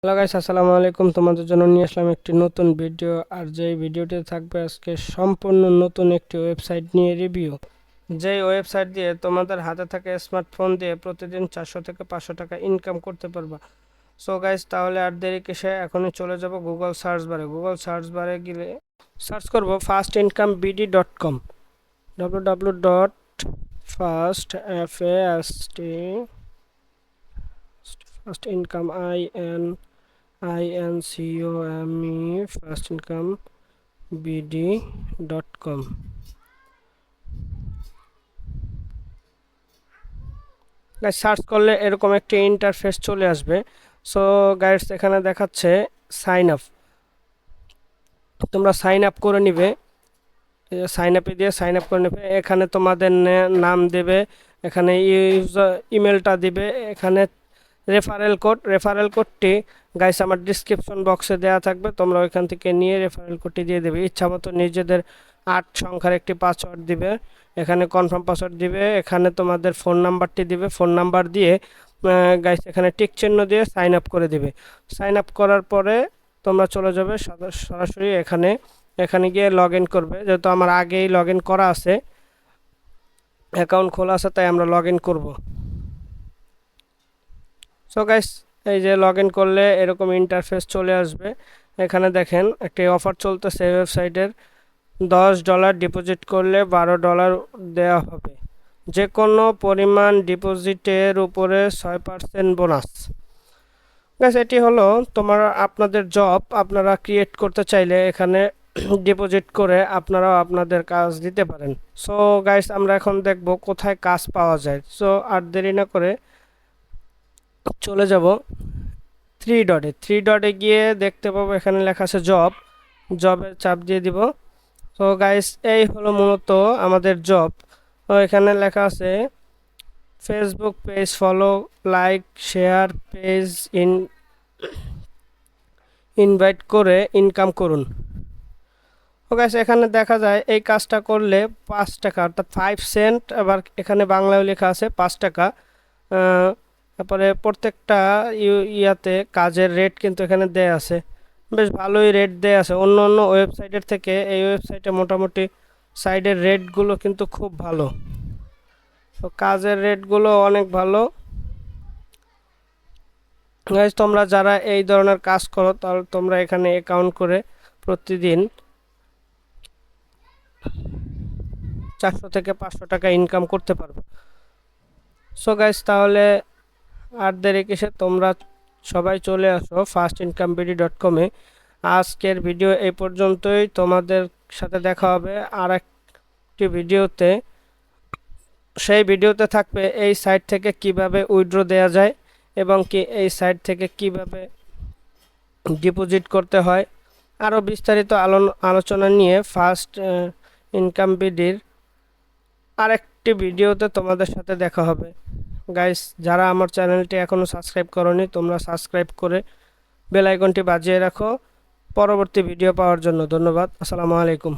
Hello guys, আসসালামু আলাইকুম। তোমাদের জন্য নিয়ে আসলাম একটি নতুন ভিডিও। আর যেই ভিডিওতে থাকবে আজকে সম্পূর্ণ নতুন একটি ওয়েবসাইট নিয়ে রিভিউ, যেই ওয়েবসাইট দিয়ে তোমাদের হাতে থাকা স্মার্টফোন দিয়ে প্রতিদিন 400 থেকে 500 টাকা ইনকাম করতে পারবা। সো গাইস, তাহলে আর দেরি কিসে, এখনই চলে যাব গুগল সার্চ বারে। গুগল সার্চ বারে গেলে সার্চ করব fastincomebd.com, www.fast first income INCOME fastincomebd.com। Guys, search করলে এরকম একটি ইন্টারফেস চলে আসবে। সো গাইস, এখানে দেখাচ্ছে সাইন আপ। তোমরা সাইন আপ করে নিবে, সাইন আপে দিয়ে সাইন আপ করে নেবে। এখানে তোমাদের নাম দেবে, এখানে ইউজার ইমেলটা দিবে, এখানে রেফারেল কোডটি গাইস আমার ডিসক্রিপশন বক্সে দেওয়া থাকবে। তোমরা ওইখান থেকে নিয়ে রেফারেল কোডটি দিয়ে দেবে। ইচ্ছা মতো নিজেদের 8 সংখ্যার একটি পাসওয়ার্ড দিবে, এখানে কনফার্ম পাসওয়ার্ড দিবে, এখানে তোমাদের ফোন নাম্বারটি দিবে। ফোন নাম্বার দিয়ে গাইস এখানে টিক চিহ্ন দিয়ে সাইন আপ করে দিবে। সাইন আপ করার পরে তোমরা চলে যাবে সরাসরি এখানে গিয়ে লগ ইন করবে। যেহেতু আমার আগেই লগ ইন করা আছে, অ্যাকাউন্ট খোলা আছে, তাই আমরা লগ ইন করবো। সো গাইস, এই যে লগ ইন করলে এরকম ইন্টারফেস চলে আসবে। এখানে দেখেন একটি অফার চলতেছে ওয়েবসাইটের। $10 ডিপোজিট করলে $12 দেওয়া হবে। যে কোনো পরিমাণ ডিপোজিটের উপরে 6% বোনাস। গাইস, এটি হলো আপনাদের জব। আপনারা ক্রিয়েট করতে চাইলে এখানে ডিপোজিট করে আপনারাও আপনাদের কাজ দিতে পারেন। সো গাইস, আমরা এখন দেখব কোথায় কাজ পাওয়া যায়। সো আর দেরি না করে চলে যাব থ্রি ডটে গিয়ে দেখতে পাবো এখানে লেখা আছে জবের চাপ দিয়ে দিব। তো গাইস, এই হলো মূলত আমাদের জব। তো এখানে লেখা আছে Facebook page follow, like, share, page invite করে ইনকাম করুন। তো গাইস, এখানে দেখা যায় এই কাজটা করলে 5 টাকা অর্থাৎ 5 সেন্ট, আবার এখানে বাংলায় লেখা আছে 5 টাকা। তারপরে প্রত্যেকটা ইয়াতে কাজের রেট কিন্তু এখানে দেয়া আছে, বেশ ভালোই রেট দেয়া আছে। অন্য অন্য ওয়েবসাইটের থেকে এই ওয়েবসাইটে মোটামুটি সাইডের রেটগুলো কিন্তু খুব ভালো। তো কাজের রেটগুলো অনেক ভালো। গাইস, তোমরা যারা এই ধরনের কাজ করো, তাহলে তোমরা এখানে অ্যাকাউন্ট করে প্রতিদিন 400 থেকে 500 টাকা ইনকাম করতে পারবে। সো গাইস, তাহলে আর দেরি কিসে, তোমরা সবাই চলে আসো fastincomebd.com-এ। আজকের ভিডিও এই পর্যন্তই। তোমাদের সাথে দেখা হবে আর একটি ভিডিওতে। সেই ভিডিওতে থাকবে এই সাইট থেকে কিভাবে উইথড্র দেওয়া যায় এবং কি এই সাইট থেকে কিভাবে ডিপোজিট করতে হয়। আরও বিস্তারিত আলোচনা নিয়ে ফার্স্ট ইনকাম বিডির আরেকটি ভিডিওতে তোমাদের সাথে দেখা হবে। গাইস, যারা আমার চ্যানেলটি এখনও সাবস্ক্রাইব করনি, তোমরা সাবস্ক্রাইব করে বেল আইকনটি বাজিয়ে রাখো পরবর্তী ভিডিও পাওয়ার জন্য। ধন্যবাদ। আসসালামু আলাইকুম।